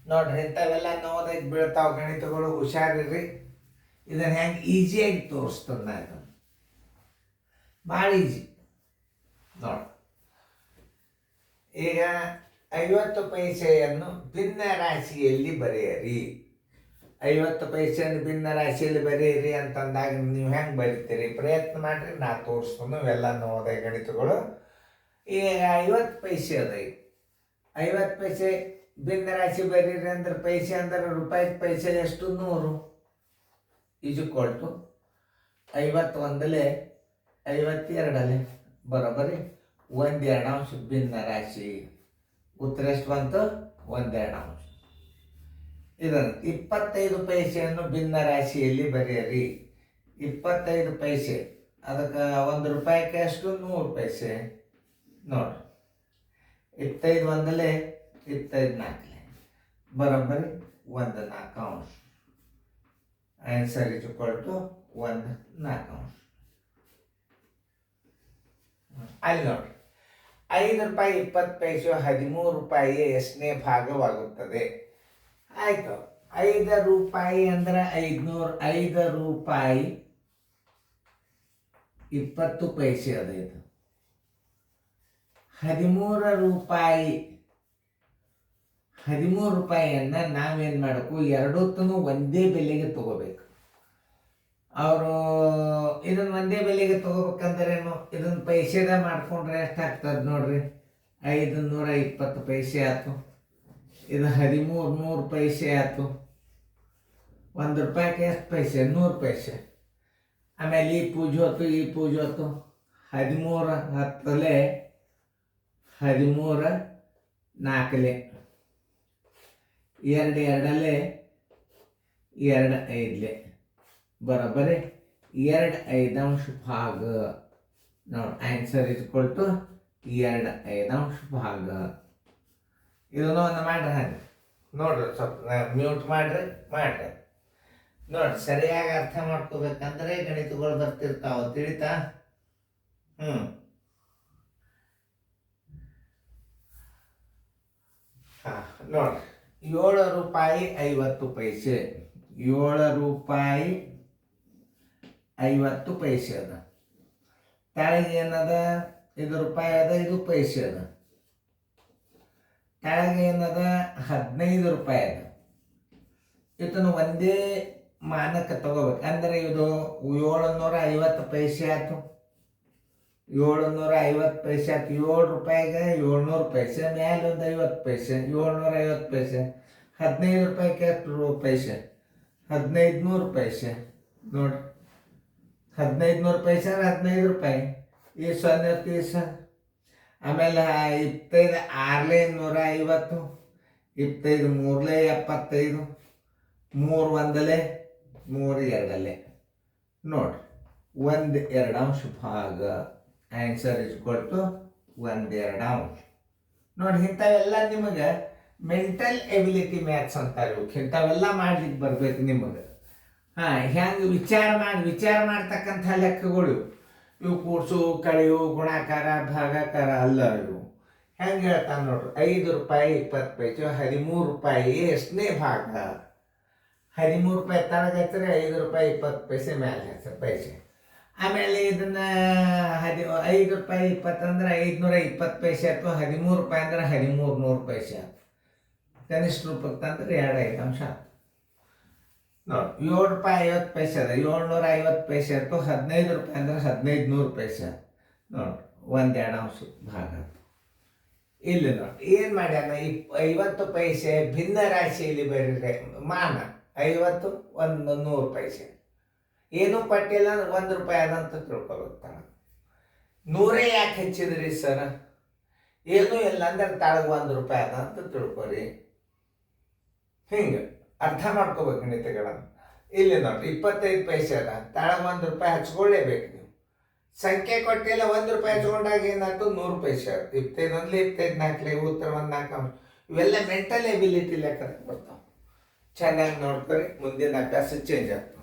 ನೋಡ್ರಿ ಇಂಥವೆಲ್ಲ ನೋದಕ್ಕೆ ಬೀಳ್ತಾವ ಗಣಿತಗಳು, ಹುಷಾರಿರ್ರಿ. ಇದನ್ನು ಹೆಂಗೆ ಈಸಿಯಾಗಿ ತೋರಿಸ್ತದೆ ನಾ ಇದನ್ನು, ಭಾಳ ಈಜಿ ನೋಡಿ. ಈಗ 50 ಪೈಸೆಯನ್ನು ಭಿನ್ನ ರಾಶಿಯಲ್ಲಿ ಬರೆಯಿರಿ. 50 ಪೈಸೆಯನ್ನು ಭಿನ್ನ ರಾಶಿಯಲ್ಲಿ ಬರೆಯಿರಿ ಅಂತಂದಾಗ ನೀವು ಹೆಂಗೆ ಬರೀತೀರಿ? ಪ್ರಯತ್ನ ಮಾಡಿರಿ, ನಾ ತೋರಿಸ್ಕೊಂಡು ಇವೆಲ್ಲ ನೋಡಿದೆ ಗಣಿತಗಳು. ಈಗ 50 ಪೈಸೆ ಅದ. ಈಗ 50 ಪೈಸೆ ಭಿನ್ನ ರಾಶಿ ಬರೀರಿ ಅಂದ್ರೆ ಪೈಸೆ ಅಂದ್ರೆ ರೂಪಾಯಿ ಪೈಸೆ ಎಷ್ಟು? 100 ಈಜುಕೊಳ್ತು 51 52 ಬರೋಬ್ಬರಿ 1/2 ಭಿನ್ನ ರಾಶಿ. ಉತ್ತರ ಎಷ್ಟು ಬಂತು? 1/2. ಇದನ್ನು 25 ಪೈಸೆಯನ್ನು ಭಿನ್ನ ರಾಶಿಯಲ್ಲಿ ಬರೆಯಿರಿ. 25 ಪೈಸೆ ಅದಕ್ಕೆ 1 ರೂಪಾಯಿಗೆ ಎಷ್ಟು? 100 ಪೈಸೆ. ನೋಡಿ 25 1 25 4 ಬರೋಬ್ಬರಿ 1/4. ಆನ್ಸರ್ ಇಜುಕೊಳ್ತು 1/4. ಅಲ್ಲಿ ನೋಡಿ 5 ರೂಪಾಯಿ 20 ಪೈಸೆ 13 ರೂಪಾಯಿಯ ಎಷ್ಟನೇ ಭಾಗವಾಗುತ್ತದೆ? ಆಯಿತು. 5 ರೂಪಾಯಿ ಅಂದ್ರೆ 500. 5 ರೂಪಾಯಿ 20 ಪೈಸೆ ಅದ. ಇದು 13 ರೂಪಾಯಿ. 13 ರೂಪಾಯಿಯನ್ನು ನಾವೇನು ಮಾಡಬೇಕು? ಎರಡೂತನೂ ಒಂದೇ ಬೆಲೆಗೆ ತಗೋಬೇಕು. ಅವರು ಇದನ್ನು ಒಂದೇ ಬೆಲೆಗೆ ತಗೋಬೇಕಂದ್ರೇನು? ಇದನ್ನು ಪೈಸೆದ ಮಾಡ್ಕೊಂಡ್ರೆ ಎಷ್ಟಾಗ್ತದೆ ನೋಡ್ರಿ? 520 ಪೈಸೆ ಆಯ್ತು. ಇದು 13 ಪೈಸೆ ಆಯ್ತು. 1 ರೂಪಾಯಿಗೆ ಎಷ್ಟು ಪೈಸೆ? 100 ಪೈಸೆ. ಆಮೇಲೆ ಈ ಪೂಜೆ ಹೊತ್ತು 13 10 13 4 2 2 2 5 ಬರೋಬ್ಬರಿ 2/5 ಭಾಗ. ನೋಡಿ ಆನ್ಸರ್ ಇಟ್ಕೊಳ್ತು 2/5 ಭಾಗ. ಇದನ್ನು ಒಂದು ಮಾಡ್ರಿ. ಹಾಗೆ ನೋಡ್ರಿ, ಸ್ವಲ್ಪ ಮ್ಯೂಟ್ ಮಾಡ್ರಿ. ನೋಡಿ ಸರಿಯಾಗಿ ಅರ್ಥ ಮಾಡ್ಕೋಬೇಕಂದ್ರೆ ಗಣಿತಗಳು ಬರ್ತಿರ್ತಾವ, ತಿಳಿತಾ? ನೋಡ್ರಿ 7 ರೂಪಾಯಿ 50 ಪೈಸೆ. 7 ರೂಪಾಯಿ 50 ಪೈಸೆ ಅದ. ಕೆಳಗೆ ಏನದ? ಇದು ರೂಪಾಯಿ ಅದ, ಇದು ಪೈಸೆ ಅದ. ಕೆಳಗೆ ಏನದ? 15 ರೂಪಾಯಿ ಅದ. ಇದನ್ನು ಒಂದೇ ಮಾನಕ್ಕೆ ತಗೋಬೇಕು. ಅಂದರೆ ಇದು 750 ಪೈಸೆ ಆಯ್ತು. 750 ಪೈಸೆ ಆಯ್ತು. 7 ರೂಪಾಯಿಗೆ 700 ಪೈಸೆ, ಮೇಲೆ ಒಂದು 50 ಪೈಸೆ, 750 ಪೈಸೆ. 15 ರೂಪಾಯಿಗೆ ಎಷ್ಟು ಪೈಸೆ? 1500 ಪೈಸೆ. ನೋಡಿ 1500 ಪೈಸೆ ಅಂದ್ರೆ 15 ರೂಪಾಯಿ. ಈ 0 ಪೀಸ. ಆಮೇಲೆ 25 6 150, 25 3 75, 3 1 3 2 ನೋಡ್ರಿ 1/2 ಭಾಗ. ಆನ್ಸರ್ ಇಸ್ಕೊಳ್ತು 1/2. ನೋಡಿ ಇಂಥವೆಲ್ಲ ನಿಮಗೆ ಮೆಂಟಲ್ ಎಬಿಲಿಟಿ ಮ್ಯಾಥ್ಸ್ ಅಂತಾರೆ. ಇಂಥವೆಲ್ಲ ಮಾಡ್ಲಿಕ್ಕೆ ಬರ್ಬೇಕು ನಿಮಗೆ. ಹೆಂಗೆ ವಿಚಾರ ಮಾಡ್ತಕ್ಕಂಥ ಲೆಕ್ಕಗಳು ಇವು. ಕೂಡ್ಸು, ಕಳೆಯು, ಗುಣಾಕಾರ, ಭಾಗಾಕಾರ ಅಲ್ಲ ಇವು. ಹೆಂಗೆ ಹೇಳ್ತಾನೆ ನೋಡ್ರಿ? 5 ರೂಪಾಯಿ 20 ಪೈಸೆ 13 ರೂಪಾಯಿ ಎಷ್ಟನೇ ಭಾಗ? 13 ರೂಪಾಯಿ ತಳಗೈತ್ರಿ, 5 ರೂಪಾಯಿ 20 ಪೈಸೆ ಮೇಲೆ ಹೆಸರು ಪೈಸೆ. ಆಮೇಲೆ ಇದನ್ನ 5 ರೂಪಾಯಿ 20 ಅಂದ್ರೆ 520 ಪೈಸೆ ಆಯ್ತು. 13 ರೂಪಾಯಿ ಅಂದ್ರೆ 1300 ಪೈಸೆ ಆಯ್ತು. ಕನಿಷ್ಠ ರೂಪಕ್ಕೆ ತಂದ್ರೆ 2/5 ಆಯ್ತು. ನೋಡಿ 7 ರೂಪಾಯಿ 50 ಪೈಸೆ ಅದ. 750 ಪೈಸೆ ಆಯ್ತು. 15 ರೂಪಾಯಿ ಅಂದ್ರೆ 1500 ಪೈಸೆ ಆಯ್ತು. ನೋಡಿ 1/2 ಭಾಗ. ಇಲ್ಲಿ ನೋಡಿ ಏನು ಮಾಡ್ಯಾನ? 50 ಪೈಸೆ ಭಿನ್ನ ರಾಶಿಯಲ್ಲಿ ಬರೀರಿ. ಮಾನ 50 100 ಪೈಸೆ. ಏನೂ ಪಟ್ಟಿಲ್ಲ ಅಂದ್ರೆ 1 ರೂಪಾಯಿ ಅದಂತ ತಿಳ್ಕೊಬೇಕು. 100 ಯಾಕೆ ಹೆಚ್ಚಿದ್ರಿ ಸರ್? ಏನೂ ಇಲ್ಲ ಅಂದ್ರೆ ತಾಳಗೆ 1 ರೂಪಾಯಿ ಅದಂತ ತಿಳ್ಕೊರಿ. ಹಿಂಗೆ ಅರ್ಥ ಮಾಡ್ಕೋಬೇಕು ಗಣಿತಗಳನ್ನು. ಇಲ್ಲಿ ನೋಡ್ರಿ 25 ಪೈಸೆ ಅದ, ತಾಳಗೆ 1 ರೂಪಾಯಿ ಹಚ್ಕೊಳ್ಳೇಬೇಕು ನೀವು. ಸಂಖ್ಯೆ ಕೊಟ್ಟಿಲ್ಲ, 1 ರೂಪಾಯಿ ಹಚ್ಕೊಂಡಾಗ ಏನಾಯ್ತು? 100 ಪೈಸೆ ಆಯ್ತು. 25 1 25 4 ಉತ್ತರ 1/4. ಇವೆಲ್ಲ ಮೆಂಟಲ್ ಎಬಿಲಿಟಿ ಲೆಕ್ಕ ಬರ್ತಾವೆ. ಚೆನ್ನಾಗಿ ನೋಡ್ಕೊರಿ, ಮುಂದಿನ ಅಭ್ಯಾಸ ಚೇಂಜ್ ಆಗ್ತದೆ.